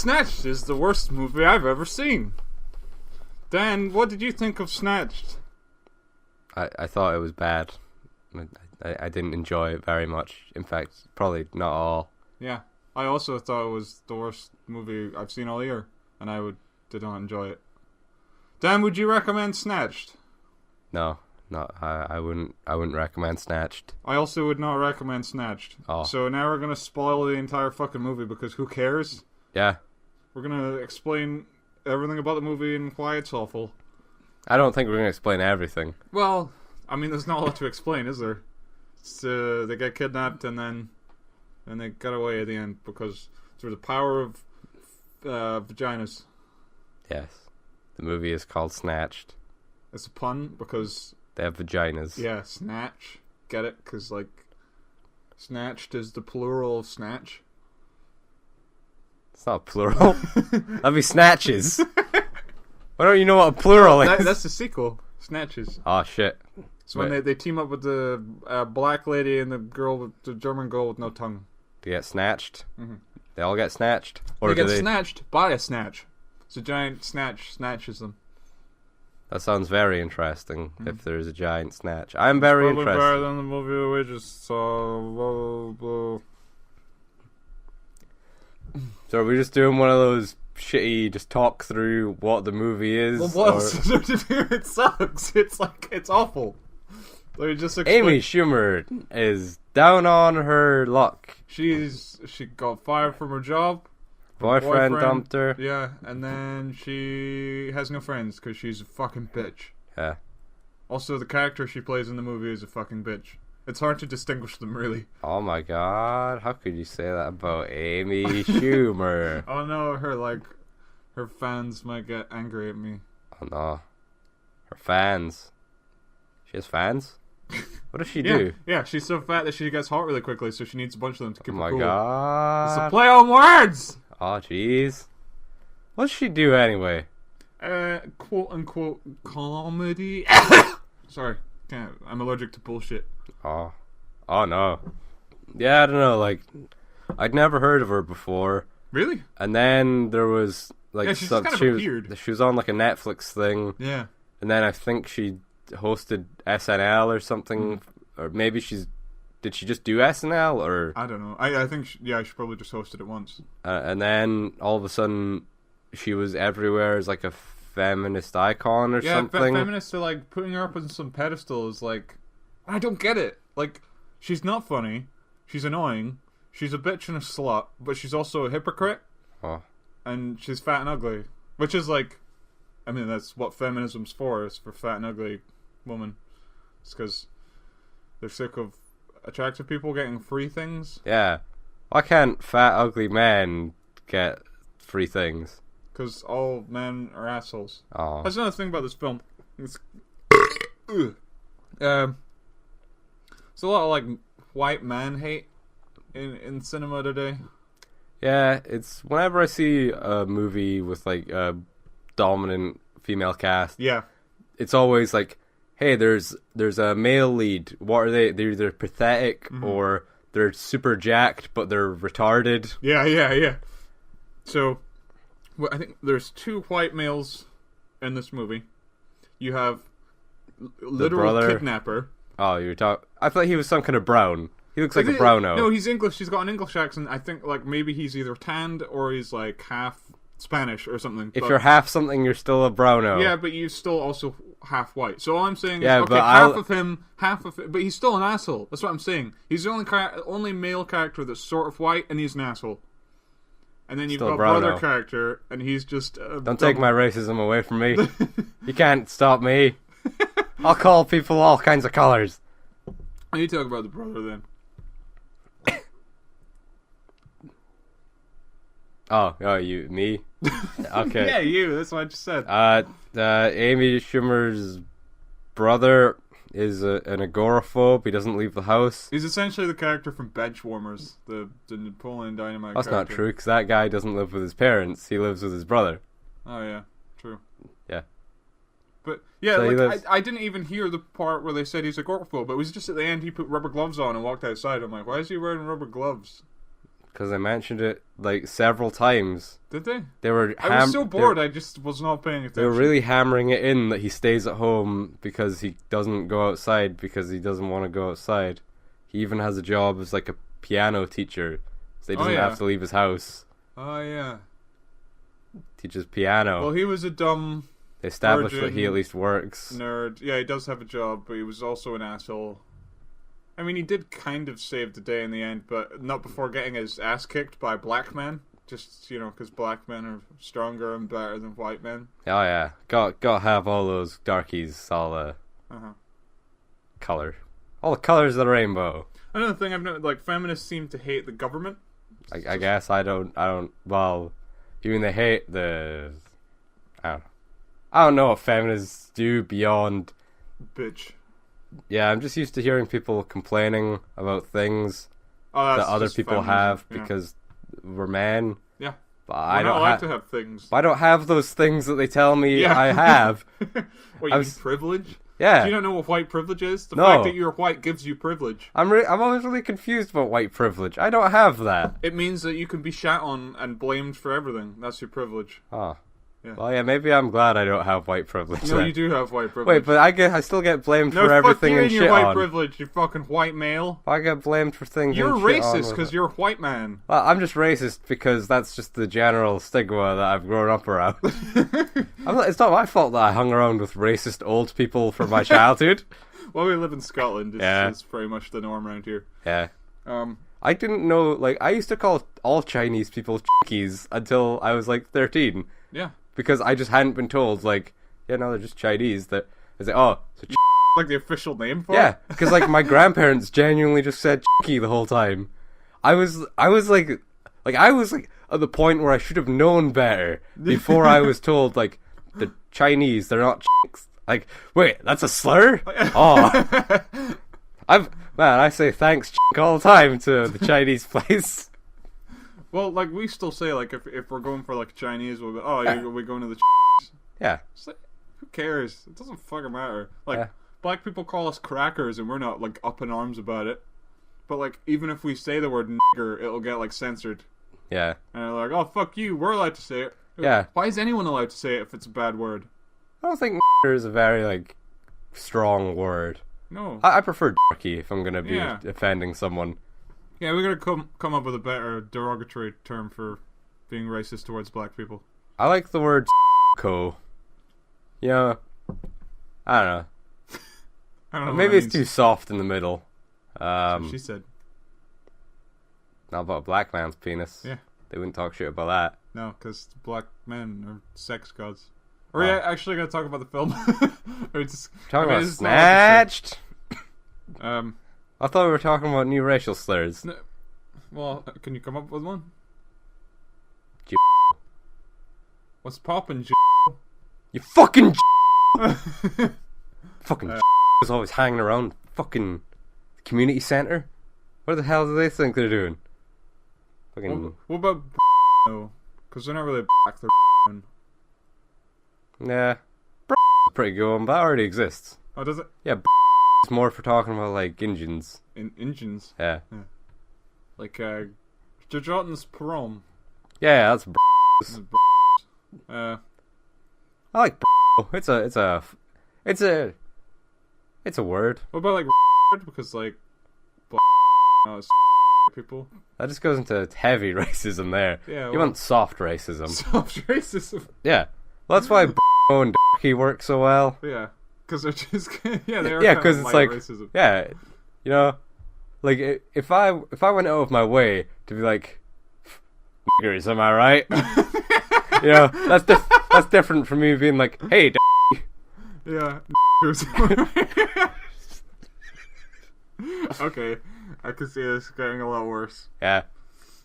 Snatched is the worst movie I've ever seen. Dan, what did you think of Snatched? I thought it was bad. I didn't enjoy it very much. In fact, probably not all. Yeah, I also thought it was the worst movie I've seen all year, and did not enjoy it. Dan, would you recommend Snatched? No, I wouldn't recommend Snatched. I also would not recommend Snatched. Oh. So now we're gonna spoil the entire fucking movie because who cares? Yeah. We're gonna explain everything about the movie and why it's awful. I don't think we're going to explain everything. Well, I mean, there's not a lot to explain, is there? They get kidnapped and they get away at the end because through the power of vaginas. Yes. The movie is called Snatched. It's a pun because... They have vaginas. Yeah, snatch. Get it? Because, like, snatched is the plural of snatch. It's not plural. That'd be snatches. Why don't you know what a plural is? That's the sequel. Snatches. Oh, shit. So when they team up with the black lady and the German girl with no tongue. They get snatched? Mm-hmm. They all get snatched? Or they get snatched by a snatch. It's a giant snatch snatches them. That sounds very interesting, if there's a giant snatch. I'm very interested. Probably better than the movie we just saw. So are we just doing one of those shitty, just talk through what the movie is? Well, what else is there to do? It sucks. It's awful. Let me just explain. Amy Schumer is down on her luck. She got fired from her job. Boyfriend dumped her. Yeah, and then she has no friends because she's a fucking bitch. Yeah. Also, the character she plays in the movie is a fucking bitch. It's hard to distinguish them, really. Oh my god, how could you say that about Amy Schumer? Oh no, her fans might get angry at me. Oh no. Her fans. She has fans? What does she do? Yeah, she's so fat that she gets hot really quickly, so she needs a bunch of them to keep her cool. Oh my god. It's a play on words! Oh jeez. What does she do anyway? Quote unquote comedy. Sorry, I'm allergic to bullshit. Oh no. Yeah, I don't know, like, I'd never heard of her before. Really? And then there was, like, she's kind of weird. She was on, like, a Netflix thing. Yeah. And then I think she hosted SNL or something. Or maybe did she just do SNL, or... I don't know. I think, she probably just hosted it once. And then, all of a sudden, she was everywhere as, like, a feminist icon or something. Yeah, feminists are, like, putting her up on some pedestals, like... I don't get it. Like, she's not funny. She's annoying. She's a bitch and a slut. But she's also a hypocrite. Oh. And she's fat and ugly. Which is, like... I mean, that's what feminism's for. Is for fat and ugly women. It's because they're sick of attractive people getting free things. Yeah. Why can't fat, ugly men get free things? Because all men are assholes. Oh. That's another thing about this film. It's... There's a lot of, like, white man hate in cinema today. Yeah, it's... Whenever I see a movie with, like, a dominant female cast... Yeah. It's always like, hey, there's a male lead. What are they? They're either pathetic or they're super jacked, but they're retarded. Yeah. So, I think there's two white males in this movie. You have literal kidnapper. Oh, you're talking... I thought he was some kind of brown. He looks like a browno. No, he's English. He's got an English accent. I think, like, maybe he's either tanned or he's, like, half Spanish or something. If you're half something, you're still a browno. Yeah, but you're still also half white. So all I'm saying is, half of it, but he's still an asshole. That's what I'm saying. He's the only male character that's sort of white, and he's an asshole. And then you've got brother character, and he's just... Don't take my racism away from me. You can't stop me. I'll call people all kinds of colors. I need to talk about the brother then. You, me? Okay. Yeah, you. That's what I just said. Amy Schumer's brother is an agoraphobe. He doesn't leave the house. He's essentially the character from Benchwarmers, the Napoleon Dynamite That's character. not true, because that guy doesn't live with his parents. He lives with his brother. Oh, yeah. True. Yeah. But, yeah, So like, I didn't even hear the part where they said he's agoraphobe. It was just at the end he put rubber gloves on and walked outside. I'm like, why is he wearing rubber gloves? Because I mentioned it like several times. Did they? They were. I was so bored. I just was not paying attention. They were really hammering it in that he stays at home because he doesn't go outside because he doesn't want to go outside. He even has a job as like a piano teacher, so he doesn't have to leave his house. Oh yeah. Teaches piano. Well, he was a dumb. They established that he at least works. Nerd. Yeah, he does have a job, but he was also an asshole. I mean, he did kind of save the day in the end, but not before getting his ass kicked by black men. Just, because black men are stronger and better than white men. Oh yeah, got have all those darkies, all the color, all the colors of the rainbow. Another thing I've noticed, like, feminists seem to hate the government. I guess I don't. Well, even they hate the. I don't know what feminists do beyond. Bitch. Yeah, I'm just used to hearing people complaining about things that other people have because we're men. Yeah. But I don't like to have things. I don't have those things that they tell me I have. What, you mean privilege? Yeah. Do you not know what white privilege is? The fact that you're white gives you privilege. I'm always really confused about white privilege. I don't have that. It means that you can be shat on and blamed for everything. That's your privilege. Oh. Yeah. Well, yeah, maybe I'm glad I don't have white privilege. No, then. you do have white privilege. Wait, but I still get blamed for everything and shit your white on. privilege, you fucking white male. I get blamed for things. You're and shit racist because you're a white man. Well, I'm just racist because that's just the general stigma that I've grown up around. It's not my fault that I hung around with racist old people for my childhood. Well, we live in Scotland. It's pretty much the norm around here. Yeah. I didn't know. Like, I used to call all Chinese people chickies until I was like 13. Yeah. Because I just hadn't been told, like, no, they're just Chinese. That is like, oh, so like the official name for it? Yeah, because like my grandparents genuinely just said "chiki" the whole time. I was like at the point where I should have known better before I was told like the Chinese, they're not chicks. Like, wait, that's a slur? Oh, I say thanks chick all the time to the Chinese place. Well, like, we still say, like, if we're going for, like, Chinese, we'll go, are we going to the Yeah. It's like, who cares? It doesn't fucking matter. Like, black people call us crackers, and we're not, like, up in arms about it. But, like, even if we say the word nigger, it'll get, like, censored. Yeah. And they're like, oh, fuck you, we're allowed to say it. Yeah. Why is anyone allowed to say it if it's a bad word? I don't think nigger is a very, like, strong word. No. I prefer darky if I'm going to be offending someone. Yeah, we gotta come up with a better derogatory term for being racist towards black people. I like the word co. I don't know. I don't know. Maybe it's too soft in the middle. That's what she said. Not about a black man's penis. Yeah. They wouldn't talk shit about that. No, because black men are sex gods. Are we actually gonna talk about the film? Or just talking about Snatched. I thought we were talking about new racial slurs. No, well, can you come up with one? What's poppin', You fucking fucking is always hanging around fucking community centre. What the hell do they think they're doing? Fucking. What about no? Because they're not really black. They're Nah, pretty good one, but that already exists. Oh, does it? Yeah. It's more for talking about like engines. Engines. Yeah. Like Jordan's prom. Yeah, that's. I like. It's a word. What about like because like people. That just goes into heavy racism there. Yeah. You want soft racism. Soft racism. Yeah. Well, that's why and darky work so well. Yeah. Because they're just they're because it's like racism. Like if I went out of my way to be like niggers, am I right? That's different from me being like, hey, yeah. Okay, I can see this getting a lot worse. Yeah,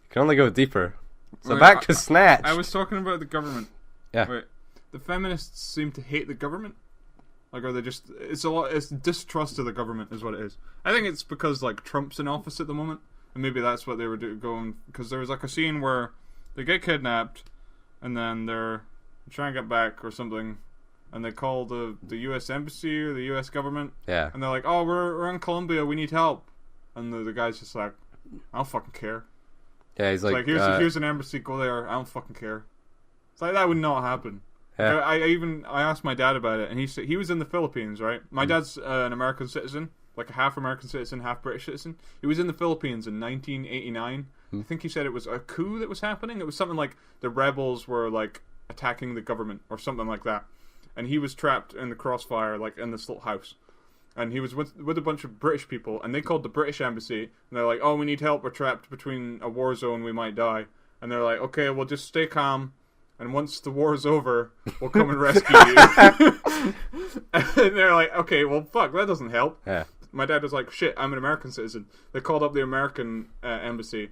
you can only go deeper. So back to Snatched. I was talking about the government. Yeah. Wait, the feminists seem to hate the government. Like, are they just... It's distrust of the government is what it is. I think it's because, like, Trump's in office at the moment. And maybe that's what they were going... Because there was, like, a scene where they get kidnapped. And then they're trying to get back or something. And they call the U.S. Embassy or the U.S. government. Yeah. And they're like, oh, we're in Colombia. We need help. And the guy's just like, I don't fucking care. Yeah, he's It's like, here's an embassy, go there. I don't fucking care. It's like that would not happen. Yeah. I asked my dad about it, and he said he was in the Philippines, right? My dad's an American citizen, like a half American citizen, half British citizen. He was in the Philippines in 1989. I think he said it was a coup that was happening. It was something like the rebels were like attacking the government or something like that, and he was trapped in the crossfire, like in this little house. And he was with a bunch of British people, and they called the British embassy, and they're like, "Oh, we need help. We're trapped between a war zone. We might die." And they're like, "Okay, well, just stay calm, and once the war's over, we'll come and rescue you." And they're like, "Okay, well, fuck, that doesn't help." Yeah. My dad was like, "Shit, I'm an American citizen." They called up the American embassy,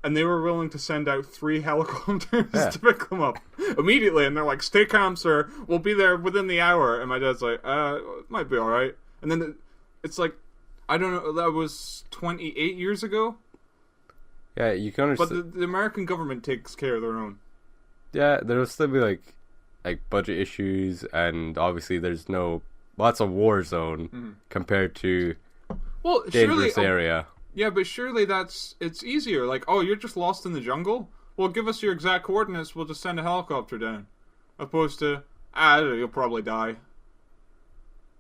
and they were willing to send out 3 helicopters to pick them up immediately. And they're like, "Stay calm, sir. We'll be there within the hour." And my dad's like, "It might be all right." And then it's like, I don't know, that was 28 years ago? Yeah, you can understand. But the American government takes care of their own. Yeah, there'll still be like budget issues, and obviously there's no... Well, that's a war zone compared to dangerous area. Yeah, but surely it's easier. Like, oh, you're just lost in the jungle? Well, give us your exact coordinates, we'll just send a helicopter down. Opposed to, you'll probably die.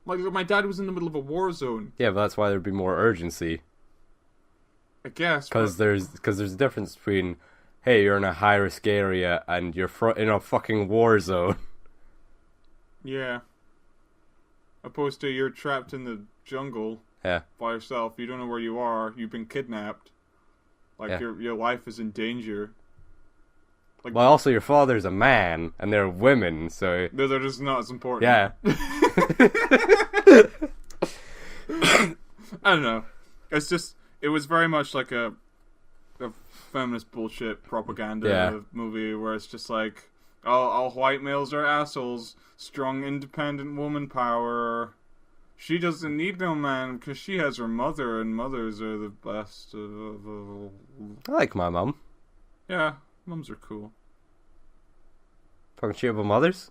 Like, my dad was in the middle of a war zone. Yeah, but that's why there'd be more urgency. I guess. Because there's a difference between, hey, you're in a high-risk area and you're in a fucking war zone. Yeah. Opposed to you're trapped in the jungle by yourself. You don't know where you are. You've been kidnapped. Like, your life is in danger. Like, well, also your father's a man, and they're women, so... They're just not as important. Yeah. I don't know. It's just... It was very much like a feminist bullshit propaganda movie where it's just like, all white males are assholes, strong independent woman power. She doesn't need no man because she has her mother, and mothers are the best. I like my mum. Yeah, mums are cool. Talking shit about mothers?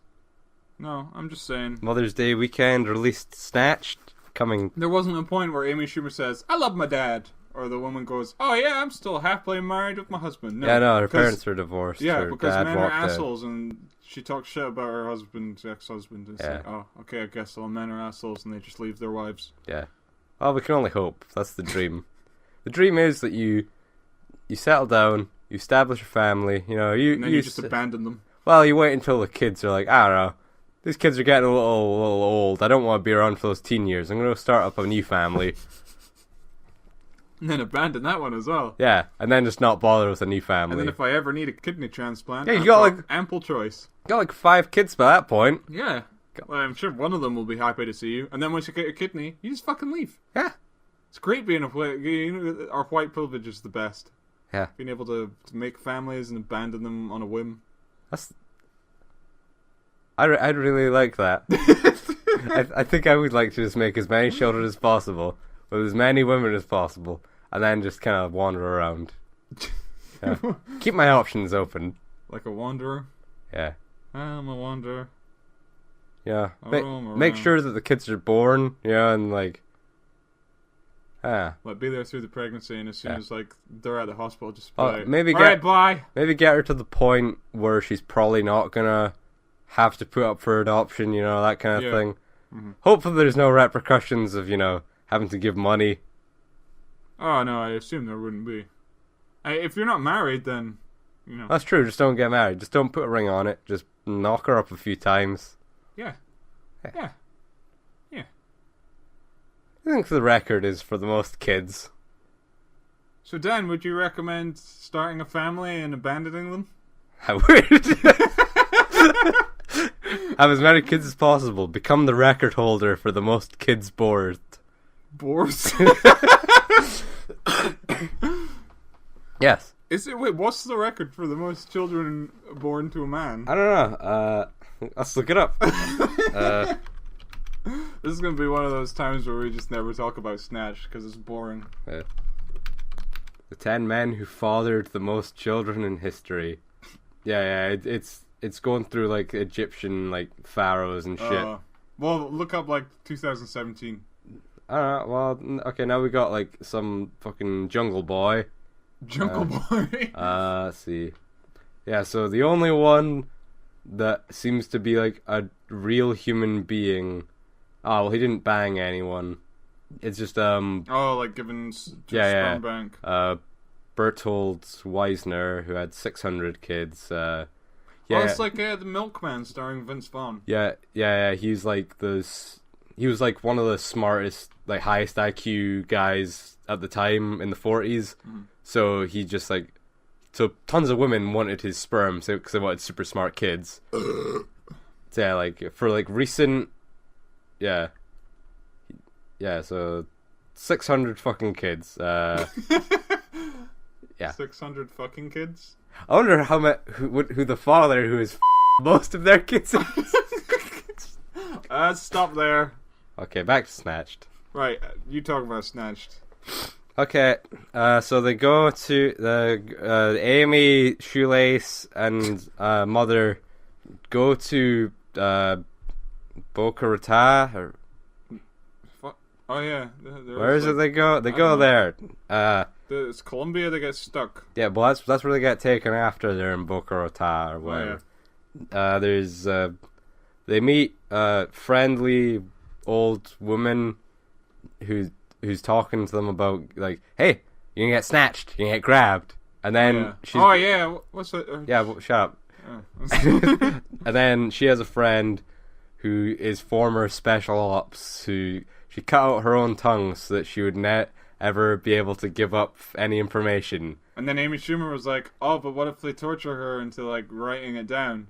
No, I'm just saying. Mother's Day weekend released Snatched. Coming. There wasn't a point where Amy Schumer says, "I love my dad." Or the woman goes, "Oh yeah, I'm still happily married with my husband." No, her parents were divorced. Yeah, her because dad men are walked assholes, and she talks shit about her husband's ex-husband. And it's like, oh, okay, I guess all men are assholes, and they just leave their wives. Yeah. Well, we can only hope. That's the dream. The dream is that you settle down, you establish a family. You know, and then you just abandon them. Well, you wait until the kids are like, I don't know, these kids are getting a little old. I don't want to be around for those teen years. I'm going to start up a new family. And then abandon that one as well. Yeah, and then just not bother with a new family. And then if I ever need a kidney transplant, you got like ample choice. You got like 5 kids by that point. Yeah. Well, I'm sure one of them will be happy to see you. And then once you get your kidney, you just fucking leave. Yeah. It's great being our white privilege is the best. Yeah. Being able to make families and abandon them on a whim. I'd really like that. I think I would like to just make as many children as possible, with as many women as possible, and then just kind of wander around. Yeah. Keep my options open. Like a wanderer? Yeah. I'm a wanderer. Yeah. Make sure that the kids are born, and like... Like, be there through the pregnancy, and as soon as like they're at the hospital, just be like, maybe alright, bye! Maybe get her to the point where she's probably not gonna have to put up for adoption, that kind of thing. Mm-hmm. Hopefully there's no repercussions of, having to give money. Oh, no, I assume there wouldn't be. If you're not married, then, That's true, just don't get married. Just don't put a ring on it. Just knock her up a few times. Yeah. Yeah. Yeah. I think the record is for the most kids. So, Dan, would you recommend starting a family and abandoning them? I would. Have as many kids as possible. Become the record holder for the most kids born. Boars? Yes. Wait, what's the record for the most children born to a man? I don't know. Let's look it up. This is going to be one of those times where we just never talk about Snatched because it's boring. The 10 men who fathered the most children in history. Yeah, it's going through like Egyptian like pharaohs and shit. Well, look up like 2017. Well, okay, now we got like some fucking jungle boy. Jungle Boy. Let's see. Yeah, so the only one that seems to be like a real human being. Oh, well, he didn't bang anyone. It's just Oh, like given to sperm bank. Bertold Weisner, who had 600 kids. Oh, it's like the Milkman starring Vince Vaughn. Yeah. He's like he was like one of the smartest, like highest IQ guys at the time in the 40s. Mm. So he just like, so tons of women wanted his sperm, because they wanted super smart kids. So yeah, like for like recent, yeah. So 600 fucking kids. Yeah. 600 fucking kids. I wonder who the father who is most of their kids is. Stop there. Okay, back to Snatched. Right, you talk about Snatched. Okay, so they go to the Amy, Shoelace, and Mother go to Boca Raton. Or Oh yeah. where is it they go? They go there. It's Colombia. They get stuck. Yeah, well that's where they get taken after they're in Boca Raton or whatever. Oh, yeah. They meet a friendly old woman who's talking to them about like, hey, you can get snatched, you can get grabbed, and then she's what's that? Shut up. And then she has a friend who is former special ops who she cut out her own tongue so that she would ever be able to give up any information. And then Amy Schumer was like, oh, but what if they torture her into like writing it down?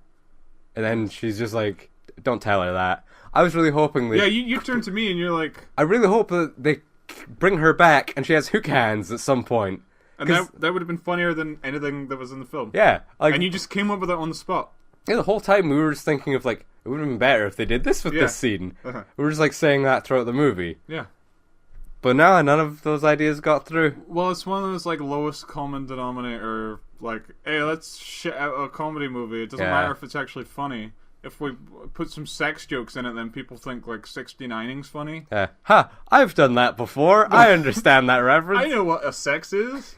And then she's just like, don't tell her that. I was really hoping that... Yeah, you turned to me and you're like... I really hope that they bring her back and she has hook hands at some point. And that would have been funnier than anything that was in the film. Yeah. Like, and you just came up with it on the spot. Yeah, the whole time we were just thinking of like, it would have been better if they did this with this scene. Uh-huh. We were just like saying that throughout the movie. Yeah. But now none of those ideas got through. Well, it's one of those like lowest common denominator, like, hey, let's shit out a comedy movie. It doesn't matter if it's actually funny. If we put some sex jokes in it, then people think like 69ing's funny. I've done that before. I understand that reference. I know what a sex is.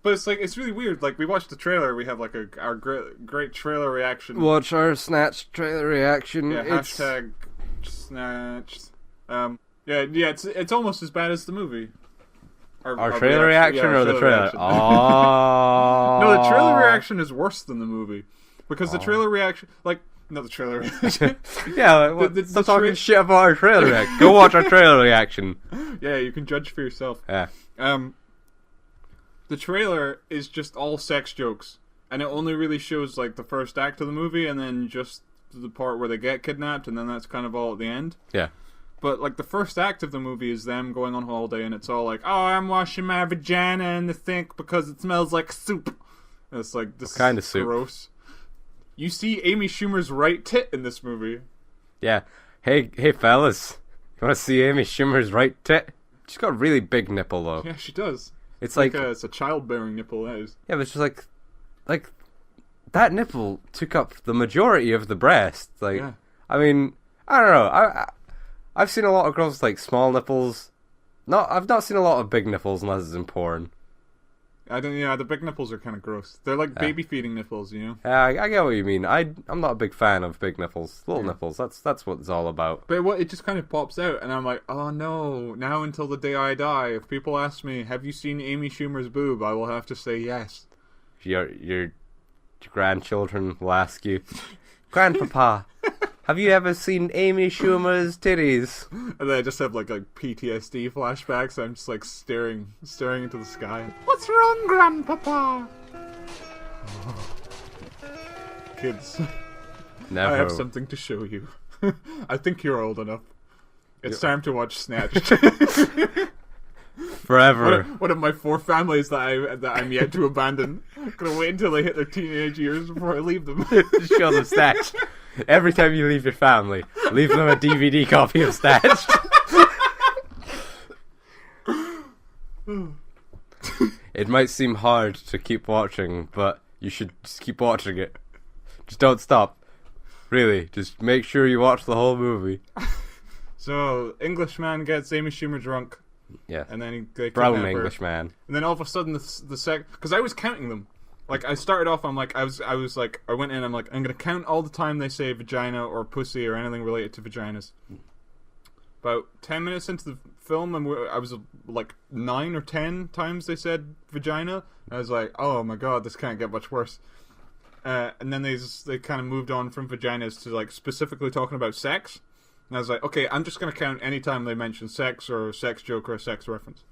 But it's like, it's really weird. Like, we watched the trailer, we have like our great trailer reaction. Watch our Snatched trailer reaction. Yeah, hashtag Snatched. It's almost as bad as the movie. Our trailer reaction or the trailer? Oh. No, the trailer reaction is worse than the movie. Because the trailer reaction, like, not the trailer reaction. Yeah, stop talking shit about our trailer reaction. Go watch our trailer reaction. Yeah, you can judge for yourself. Yeah. The trailer is just all sex jokes, and it only really shows like the first act of the movie, and then just the part where they get kidnapped, and then that's kind of all at the end. Yeah. But like the first act of the movie is them going on holiday, and it's all like, "Oh, I'm washing my vagina in the sink because it smells like soup." And it's like, this kind of soup. Gross. You see Amy Schumer's right tit in this movie. Yeah. Hey, fellas, you want to see Amy Schumer's right tit? She's got a really big nipple though. Yeah, she does. It's like it's a childbearing nipple, that is. Yeah, but it's just like that nipple took up the majority of the breast. Like, yeah. I mean, I don't know. I've seen a lot of girls with like small nipples. I've not seen a lot of big nipples unless it's in porn. Yeah, the big nipples are kind of gross. They're like baby feeding nipples, you know. Yeah, I get what you mean. I'm not a big fan of big nipples. Little nipples. That's what it's all about. But it just kind of pops out, and I'm like, oh no! Now until the day I die, if people ask me, "Have you seen Amy Schumer's boob?" I will have to say yes. Your grandchildren will ask you, "Grandpapa, have you ever seen Amy Schumer's titties?" And then I just have like PTSD flashbacks. I'm just like staring into the sky. What's wrong, Grandpapa? Kids, never. I have something to show you. I think you're old enough. It's time to watch Snatched. Forever. One of my 4 families that I'm yet to abandon. I'm gonna wait until they hit their teenage years before I leave them. Just show them Snatched. Every time you leave your family, leave them a DVD copy of Snatched. It might seem hard to keep watching, but you should just keep watching it. Just don't stop. Really, just make sure you watch the whole movie. So, Englishman gets Amy Schumer drunk. Yeah. And then they Brown kidnap her. Englishman. And then all of a sudden because I was counting them. Like I started off, I'm like, I went in, I'm like, I'm gonna count all the time they say vagina or pussy or anything related to vaginas. About 10 minutes into the film, and I was like 9 or 10 times they said vagina. I was like, oh my god, this can't get much worse. And then they kind of moved on from vaginas to like specifically talking about sex. And I was like, okay, I'm just gonna count any time they mention sex or a sex joke or a sex reference.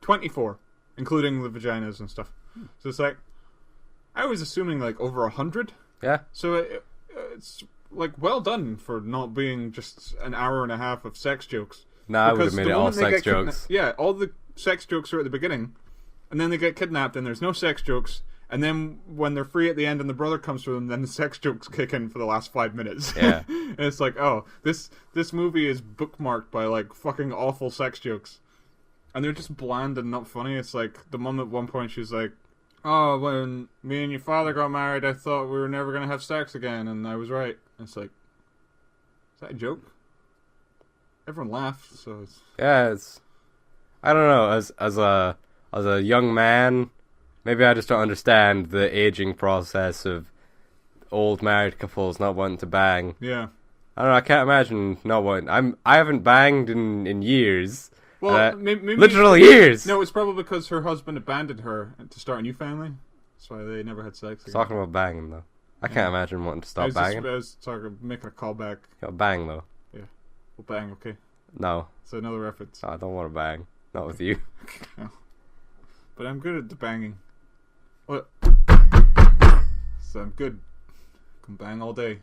24, including the vaginas and stuff. So it's like, I was assuming like over 100. Yeah. So it's like well done for not being just an hour and a half of sex jokes. No, I would have made it all sex jokes. Yeah, all the sex jokes are at the beginning, and then they get kidnapped, and there's no sex jokes. And then when they're free at the end, and the brother comes for them, then the sex jokes kick in for the last 5 minutes. Yeah, and it's like, oh, this movie is bookmarked by like fucking awful sex jokes, and they're just bland and not funny. It's like the mom at one point, she's like, oh, when me and your father got married, I thought we were never going to have sex again, and I was right. And it's like, is that a joke? Everyone laughed, so it's... Yeah, it's... I don't know, as a young man, maybe I just don't understand the aging process of old married couples not wanting to bang. Yeah. I don't know, I can't imagine not wanting... I haven't banged in years. Well, maybe literally years! No, it's probably because her husband abandoned her to start a new family. That's why they never had sex again. Talking about banging, though. I can't imagine wanting to stop banging. I was talking, making a callback. You gotta bang, though. Yeah. We'll bang, okay? No. It's another reference. No, I don't want to bang. Not with you. No. But I'm good at the banging. What? So I'm good. I can bang all day.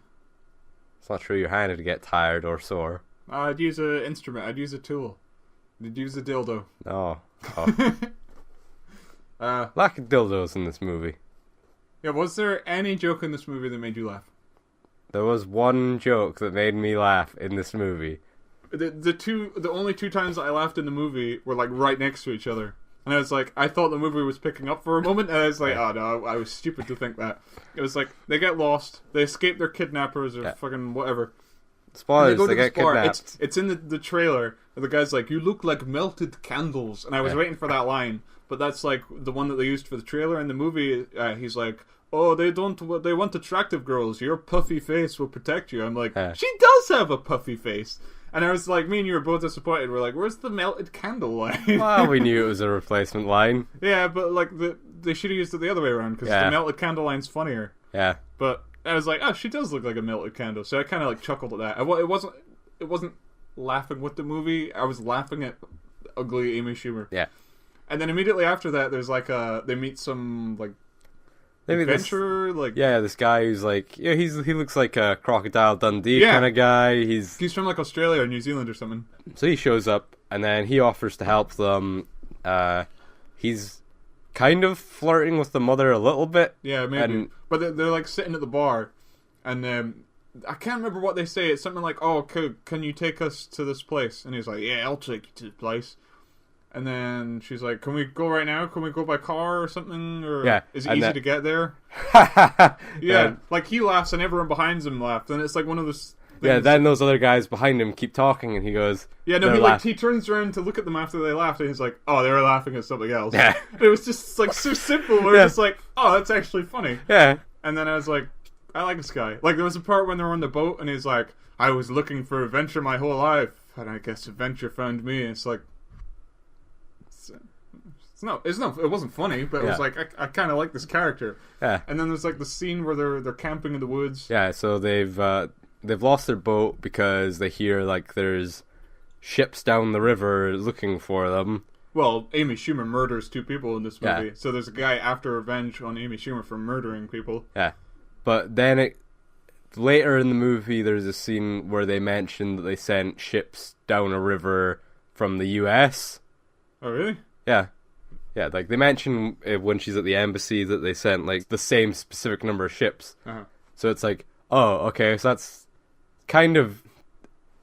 It's not true, your hand would get tired or sore. I'd use an instrument. I'd use a tool. I'd use a dildo. No. Oh. Lack of dildos in this movie. Yeah, was there any joke in this movie that made you laugh? There was one joke that made me laugh in this movie. The only 2 times that I laughed in the movie were like right next to each other. And I was like, I thought the movie was picking up for a moment, and I was like, oh no, I was stupid to think that. It was like, they get lost, they escape their kidnappers or fucking whatever. Spoilers, they get kidnapped. It's in the trailer, and the guy's like, you look like melted candles. And I was waiting for that line, but that's like the one that they used for the trailer. In the movie, he's like, oh, they want attractive girls, your puffy face will protect you. I'm like, she does have a puffy face. And I was like, me and you were both disappointed. We're like, where's the melted candle line? Well, we knew it was a replacement line. Yeah, but like they should have used it the other way around, because the melted candle line's funnier. Yeah. But I was like, oh, she does look like a melted candle. So I kind of like chuckled at that. It wasn't laughing with the movie. I was laughing at ugly Amy Schumer. Yeah. And then immediately after that, there's like they meet some like adventurer, this guy who's like, he looks like a Crocodile Dundee kind of guy. He's from like Australia or New Zealand or something. So he shows up and then he offers to help them. He's kind of flirting with the mother a little bit. Yeah, maybe. But they're like sitting at the bar, and I can't remember what they say. It's something like, "Oh, can you take us to this place?" And he's like, "Yeah, I'll take you to the place." And then she's like, "Can we go right now? Can we go by car or something? Or is it easy to get there?" Yeah, like he laughs and everyone behind him laughs, and it's like one of those things. Yeah, then those other guys behind him keep talking, and he goes, "Yeah, no." He turns around to look at them after they laughed, and he's like, "Oh, they were laughing at something else." Yeah, it was just like so simple. We're just like, "Oh, that's actually funny." Yeah, and then I was like, "I like this guy." Like there was a part when they were on the boat, and he's like, "I was looking for adventure my whole life, and I guess adventure found me." And it's like. It wasn't funny, but it was like I kind of like this character. Yeah. And then there's like the scene where they're camping in the woods. Yeah. So they've lost their boat because they hear like there's ships down the river looking for them. Well, Amy Schumer murders 2 people in this movie, Yeah. so there's a guy after revenge on Amy Schumer for murdering people. Yeah. But then later in the movie, there's a scene where they mention that they sent ships down a river from the U.S. Oh, really? Yeah. Yeah, like they mention when she's at the embassy that they sent like the same specific number of ships. Uh-huh. So it's like, oh, okay, so that's kind of,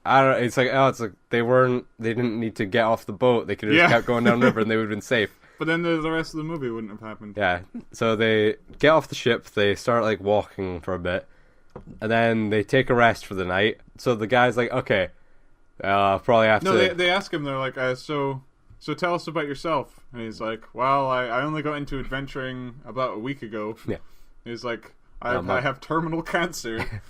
I don't know, it's like they didn't need to get off the boat. They could have just kept going down river and they would have been safe. But then the rest of the movie wouldn't have happened. Yeah, so they get off the ship, they start like walking for a bit, and then they take a rest for the night. So the guy's like, okay, probably have to... No, they ask him, they're like, so so tell us about yourself. And he's like, well, I only got into adventuring about a week ago. Yeah. He's like, I have terminal cancer.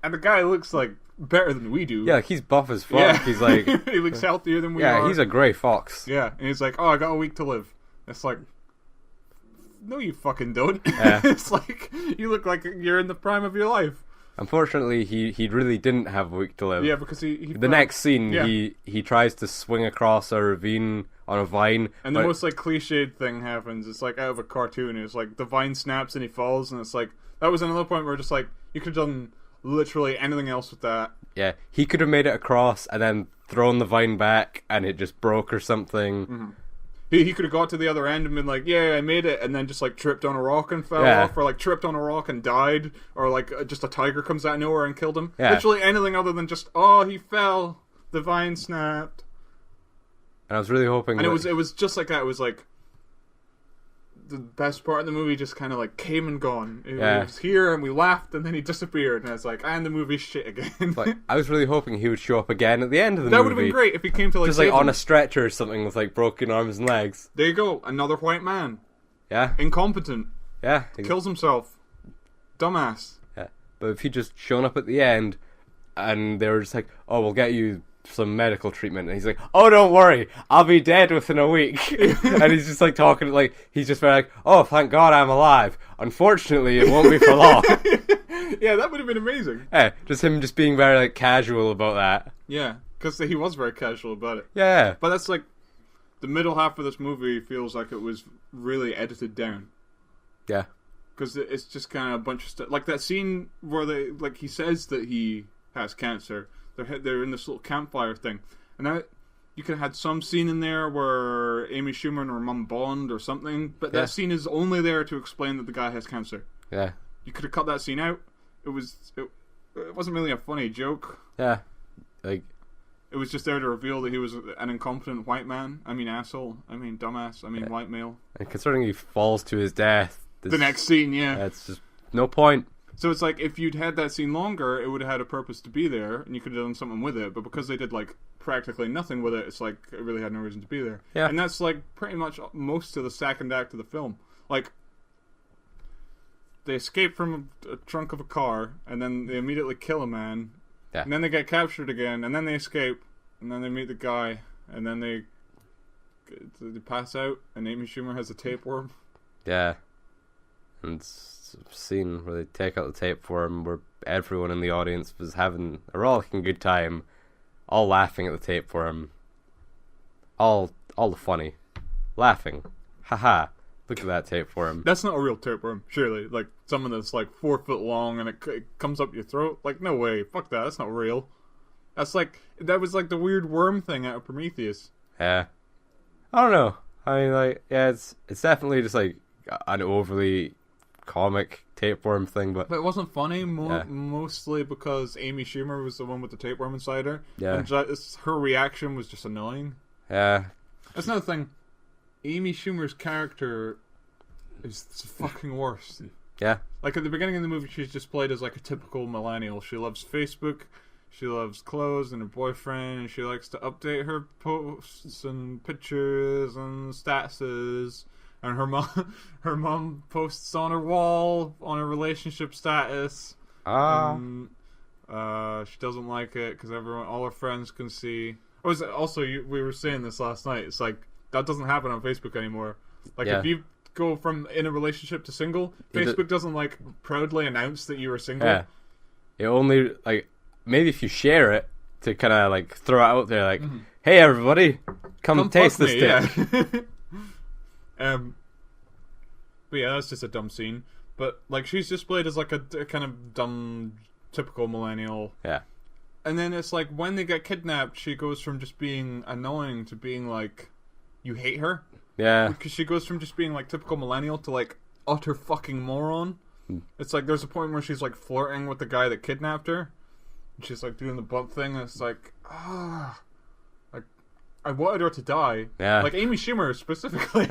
And the guy looks like better than we do. Yeah, like he's buff as fuck. Yeah. He's like... he looks healthier than we are. Yeah, he's a grey fox. Yeah, and he's like, oh, I got a week to live. It's like, no, you fucking don't. Yeah. It's like, you look like you're in the prime of your life. Unfortunately, he really didn't have a week to live. Yeah, because he the next scene, yeah. he tries to swing across a ravine on a vine. And the most, like, cliched thing happens. It's, like, out of a cartoon. It's, like, the vine snaps and he falls, and it's, like, that was another point where just, like, you could have done literally anything else with that. Yeah, he could have made it across and then thrown the vine back and it just broke or something. Mm-hmm. He could have got to the other end and been like, yeah, I made it, and then just like tripped on a rock and fell off, or like tripped on a rock and died, or like just a tiger comes out of nowhere and killed him. Yeah. Literally anything other than just, oh, he fell, the vine snapped. And I was really hoping and it was just like that. It was like the best part of the movie just kind of like came and gone. It was here and we laughed and then he disappeared, and it's like, and the movie's shit again. Like, I was really hoping he would show up again at the end of the that movie. That would have been great if he came to like just like on a stretcher or something with like broken arms and legs. There you go, another white man. Yeah. Incompetent. Yeah. Kills himself. Dumbass. Yeah. But if he'd just shown up at the end and they were just like, oh, we'll get you some medical treatment, and he's like, oh, don't worry, I'll be dead within a week. And he's just like talking like, he's just very like, oh, thank God I'm alive, unfortunately it won't be for long. Yeah, that would have been amazing. Yeah, just him just being very like casual about that. Yeah, because he was very casual about it. Yeah. But that's like, the middle half of this movie feels like it was really edited down. Yeah. Because it's just kind of a bunch of stuff, like that scene where they, like, he says that he has cancer. They're in this little campfire thing, and that you could have had some scene in there where Amy Schumer and her mum bond or something, but that scene is only there to explain that the guy has cancer. Yeah. You could have cut that scene out. It wasn't really a funny joke. Yeah. Like, it was just there to reveal that he was an incompetent white man. I mean asshole. I mean dumbass. I mean white male. And considering he falls to his death, the next scene, it's just no point. So it's like, if you'd had that scene longer, it would have had a purpose to be there, and you could have done something with it, but because they did, like, practically nothing with it, it's like, it really had no reason to be there. Yeah. And that's, like, pretty much most of the second act of the film. Like, they escape from a trunk of a car, and then they immediately kill a man, and then they get captured again, and then they escape, and then they meet the guy, and then they pass out, and Amy Schumer has a tapeworm. Yeah. And scene where they take out the tape for him, where everyone in the audience was having a rollicking good time, all laughing at the tape for him, all the funny, laughing, haha, look at that tape for him. That's not a real tapeworm, surely. Like, someone that's like 4 foot long and it comes up your throat. Like, no way, fuck that, that's not real. That was like the weird worm thing out of Prometheus. Yeah. I don't know. I mean, like, yeah, it's definitely just like an overly comic tapeworm thing, but it wasn't funny, mostly because Amy Schumer was the one with the tapeworm inside her. Yeah. And her reaction was just annoying. Yeah. That's another thing. Amy Schumer's character is the fucking worst. Yeah. Like, at the beginning of the movie, she's just played as like a typical millennial. She loves Facebook, she loves clothes and her boyfriend, and she likes to update her posts and pictures and statuses. And her mom posts on her wall on her relationship status. She doesn't like it because all her friends can see. We were saying this last night. It's like, that doesn't happen on Facebook anymore. Like, if you go from in a relationship to single, Facebook doesn't like proudly announce that you are single. Yeah. It only, like, maybe if you share it to kind of like throw it out there, like, hey everybody, come taste this dick. Yeah. But yeah, that's just a dumb scene. But like, she's just played as like a kind of dumb, typical millennial. Yeah. And then it's like, when they get kidnapped, she goes from just being annoying to being like, you hate her. Yeah. Because she goes from just being like typical millennial to like utter fucking moron. It's like, there's a point where she's like flirting with the guy that kidnapped her. And she's like doing the bump thing, and it's like, like, I wanted her to die. Yeah. Like Amy Schumer specifically.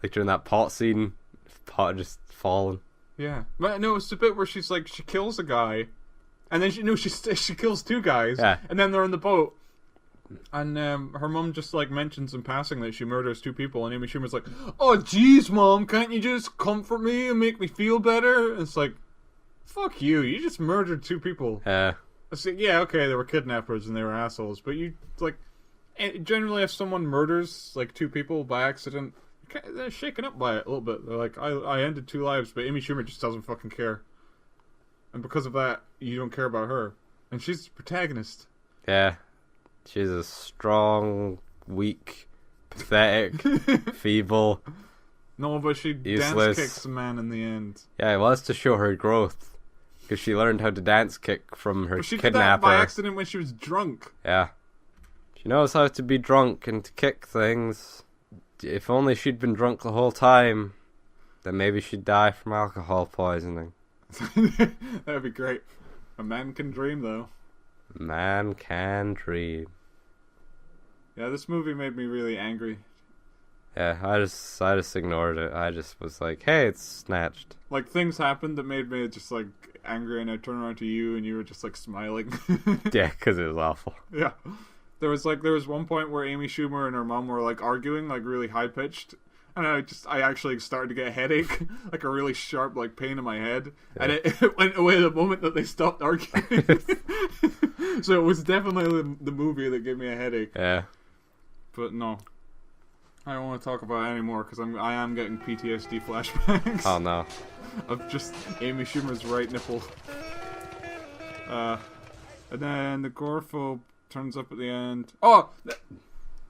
Like during that pot scene, pot just falling. Yeah, but no, it's the bit where she's like, she kills a guy, and then she kills two guys, and then they're in the boat, And her mum just like mentions in passing that she murders 2 people, and Amy Schumer's like, "Oh, jeez, Mom, can't you just comfort me and make me feel better?" And it's like, fuck you! You just murdered 2 people. It's like, yeah, okay, they were kidnappers and they were assholes, but you like generally if someone murders like 2 people by accident, they're shaken up by it a little bit. They're like, I ended 2 lives, but Amy Schumer just doesn't fucking care, and because of that, you don't care about her, and she's the protagonist. Yeah. She's a strong, weak, pathetic, feeble. No, but she useless. Dance kicks a man in the end. Yeah, well, that's to show her growth. Because she learned how to dance kick from her she kidnapper. Did that by accident when she was drunk. Yeah. She knows how to be drunk and to kick things. If only she'd been drunk the whole time, then maybe she'd die from alcohol poisoning. That would be great. A man can dream, though. Man can dream. Yeah, this movie made me really angry. Yeah, I just ignored it. I just was like, hey, it's Snatched. Like, things happened that made me just, like, angry, and I turned around to you, and you were just, like, smiling. Yeah, because it was awful. Yeah. There was one point where Amy Schumer and her mom were, like, arguing, like, really high-pitched. And I actually started to get a headache, like a really sharp, like, pain in my head. Yeah. And it went away the moment that they stopped arguing. So it was definitely the movie that gave me a headache. Yeah. But no. I don't want to talk about it anymore because I am getting PTSD flashbacks. Oh no. Of just Amy Schumer's right nipple. And then the agoraphobe turns up at the end. Oh!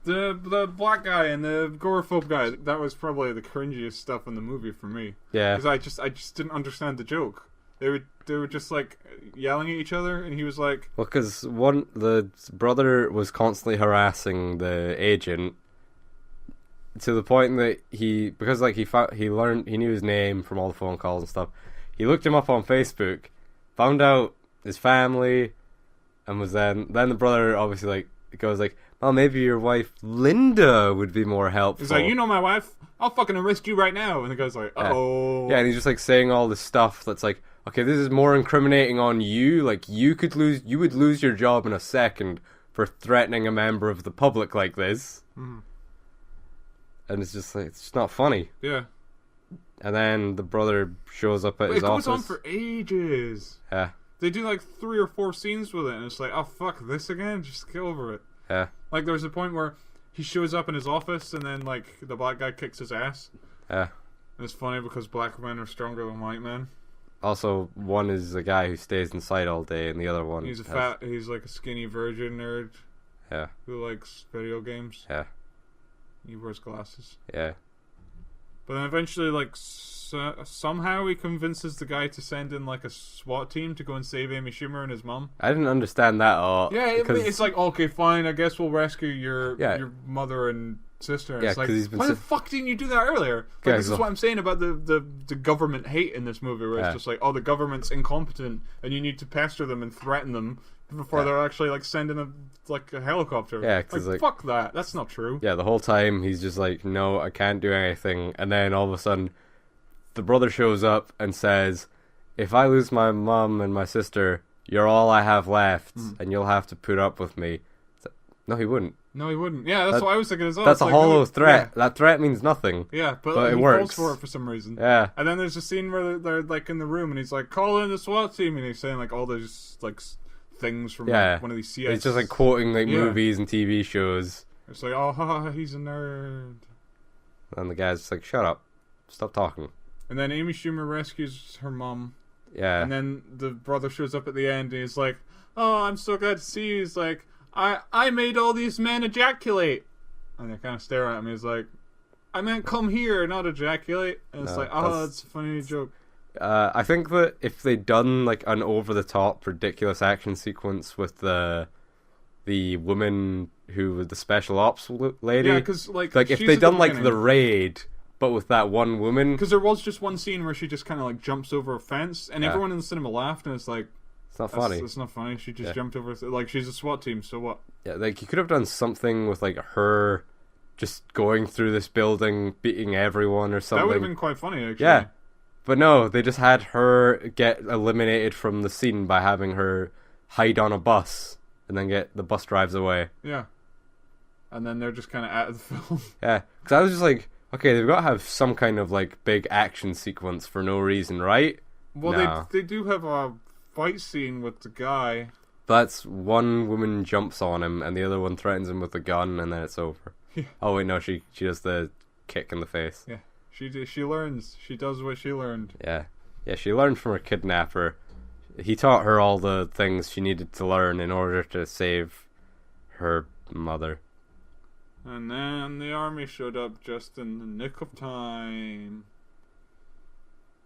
The black guy and the agoraphobe guy, that was probably the cringiest stuff in the movie for me. Yeah. Because I just didn't understand the joke. They were just like yelling at each other, and he was like, well, because the brother was constantly harassing the agent to the point that he knew his name from all the phone calls and stuff. He looked him up on Facebook, found out his family, and was then the brother obviously like goes like, well, maybe your wife Linda would be more helpful. He's like, you know my wife? I'll fucking arrest you right now. And the guy's like, oh. Yeah, and he's just like saying all this stuff that's like, okay, this is more incriminating on you. Like, you would lose your job in a second for threatening a member of the public like this. Mm-hmm. And it's just like, it's just not funny. Yeah. And then the brother shows up at his office. It goes on for ages. Yeah. They do like 3 or 4 scenes with it, and it's like, oh fuck, this again? Just get over it. Yeah. Like, there's a point where he shows up in his office, and then, like, the black guy kicks his ass. Yeah. And it's funny because black men are stronger than white men. Also, one is a guy who stays inside all day, and the other one... he's like a skinny virgin nerd. Yeah. Who likes video games. Yeah. He wears glasses. Yeah. But then eventually, like, somehow he convinces the guy to send in, like, a SWAT team to go and save Amy Schumer and his mom. I didn't understand that at all. Yeah, it's like, okay, fine, I guess we'll rescue your mother and sister. And yeah, it's like, he's been why the fuck didn't you do that earlier? Like, this is what I'm saying about the government hate in this movie, where it's just like, oh, the government's incompetent, and you need to pester them and threaten them before they're actually, like, sending a helicopter. Yeah, because like, fuck that. That's not true. Yeah, the whole time he's just like, no, I can't do anything. And then all of a sudden, the brother shows up and says, if I lose my mom and my sister, you're all I have left, and you'll have to put up with me. Like, no, he wouldn't. No, he wouldn't. Yeah, that's what I was thinking as well. That's a hollow threat. Yeah. That threat means nothing. Yeah, but it he works. falls for it for some reason. Yeah. And then there's a scene where they're like in the room, and he's like, call in the SWAT team, and he's saying like all those like things from like, one of these CIs. He's just like quoting like movies and TV shows. It's like, oh, haha, he's a nerd. And the guy's just like, shut up, stop talking. And then Amy Schumer rescues her mom. Yeah. And then the brother shows up at the end, and he's like, oh, I'm so glad to see you. He's like, I made all these men ejaculate. And they kind of stare at him. He's like, I meant come here, not ejaculate. And it's like, oh, that's a funny joke. I think that if they'd done like an over-the-top, ridiculous action sequence with the woman who was the special ops lady, yeah, because like if they'd done like the raid, but with that one woman, because there was just one scene where she just kind of like jumps over a fence, and everyone in the cinema laughed, and it's like, it's not funny. It's not funny. She just jumped over. Like, she's a SWAT team, so what? Yeah, like you could have done something with like her just going through this building, beating everyone or something. That would have been quite funny, actually. Yeah. But no, they just had her get eliminated from the scene by having her hide on a bus and then the bus drives away. Yeah. and then they're just kind of out of the film. Yeah, because I was just like, okay, they've got to have some kind of like big action sequence for no reason, right? Well, No. they do have a fight scene with the guy. That's one woman jumps on him and the other one threatens him with a gun, and then it's over. Yeah. Oh wait, no, she does the kick in the face. Yeah, she learns. She does what she learned. Yeah, she learned from her kidnapper. He taught her all the things she needed to learn in order to save her mother. And then the army showed up just in the nick of time.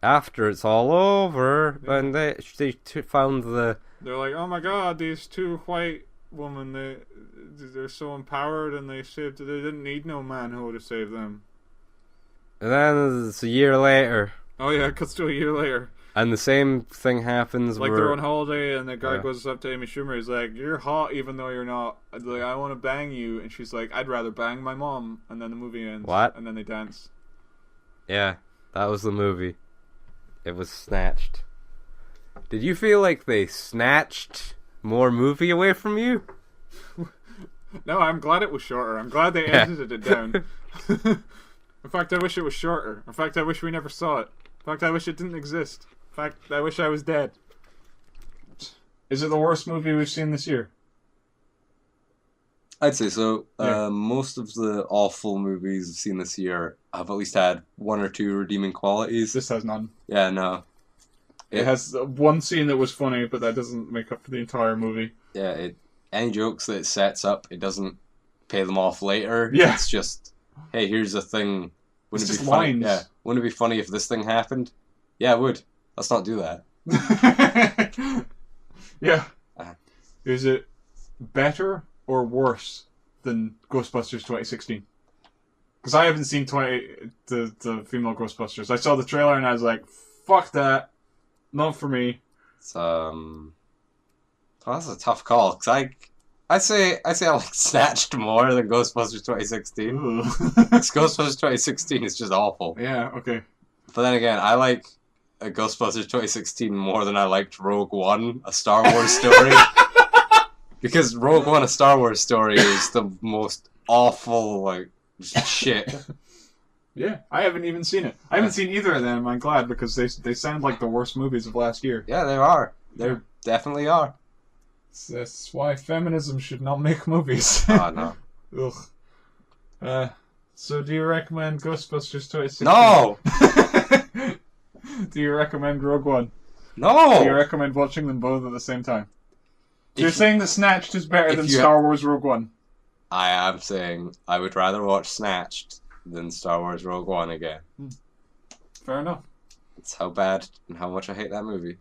After it's all over, and they found the... They're like, oh my god, these two white women, they're so empowered, and they didn't need no manho to save them. And then it's a year later. Oh yeah, it cuts to a year later. And the same thing happens. Like they're on holiday, and the guy Yeah. goes up to Amy Schumer. He's like, "You're hot, even though you're not." Like, I want to bang you, and she's like, "I'd rather bang my mom." And then the movie ends. What? And then they dance. Yeah, that was the movie. It was Snatched. Did you feel like they snatched more movie away from you? No, I'm glad it was shorter. I'm glad they edited it down. In fact, I wish it was shorter. In fact, I wish we never saw it. In fact, I wish it didn't exist. In fact, I wish I was dead. Is it the worst movie we've seen this year? I'd say so. Yeah. Most of the awful movies I've seen this year have at least had one or two redeeming qualities. This has none. Yeah, no. It has one scene that was funny, but that doesn't make up for the entire movie. Yeah, any jokes that it sets up, it doesn't pay them off later. Yeah. It's just, hey, here's a thing. It's Wouldn't it just be funny? lines. Yeah. Wouldn't it be funny if this thing happened? Yeah, it would. Let's not do that. Yeah. Uh-huh. Is it better or worse than Ghostbusters 2016? Because I haven't seen the female Ghostbusters. I saw the trailer and I was like, fuck that. Not for me. It's, that's a tough call. Because I'd say I like Snatched more than Ghostbusters 2016. Ugh. 'Cause Ghostbusters 2016 is just awful. Yeah, okay. But then again, I like Ghostbusters 2016 more than I liked Rogue One, a Star Wars story. Because Rogue One, a Star Wars story, is the most awful, like, shit. Yeah, I haven't even seen it. I haven't seen either of them, I'm glad, because they sound like the worst movies of last year. Yeah, they are. They definitely are. That's why feminism should not make movies. Oh, no. Ugh. So do you recommend Ghostbusters 2016? No! Do you recommend Rogue One? No! Do you recommend watching them both at the same time? So you're If- saying that Snatched is better if than you- Star Wars Rogue One? I am saying I would rather watch Snatched than Star Wars Rogue One again. Fair enough. It's how bad and how much I hate that movie.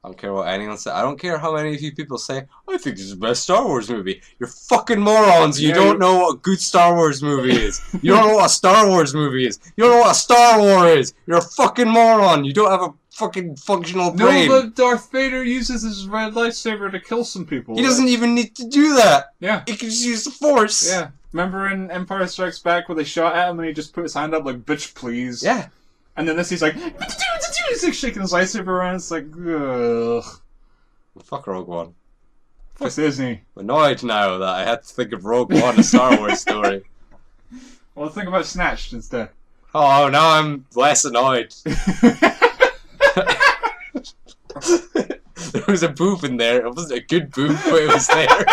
I don't care what anyone says. I don't care how many of you people say, I think this is the best Star Wars movie. You're fucking morons. You Yeah, don't know what a good Star Wars movie is. You don't know what a Star Wars movie is. You don't know what a Star War is. You're a fucking moron. You don't have a fucking functional brain. No, but Darth Vader uses his red lightsaber to kill some people. He doesn't even need to do that. Yeah. He can just use the Force. Yeah. Remember in Empire Strikes Back where they shot at him and he just put his hand up like, bitch, please? Yeah. And then this he's like, he's like shaking his lightsaber around. It's like, ugh. Fuck Rogue One. Fuck Disney. I'm annoyed now that I had to think of Rogue One, a Star Wars story. Well, think about Snatched instead. Oh, now I'm less annoyed. There was a boob in there. It wasn't a good boob, but it was there.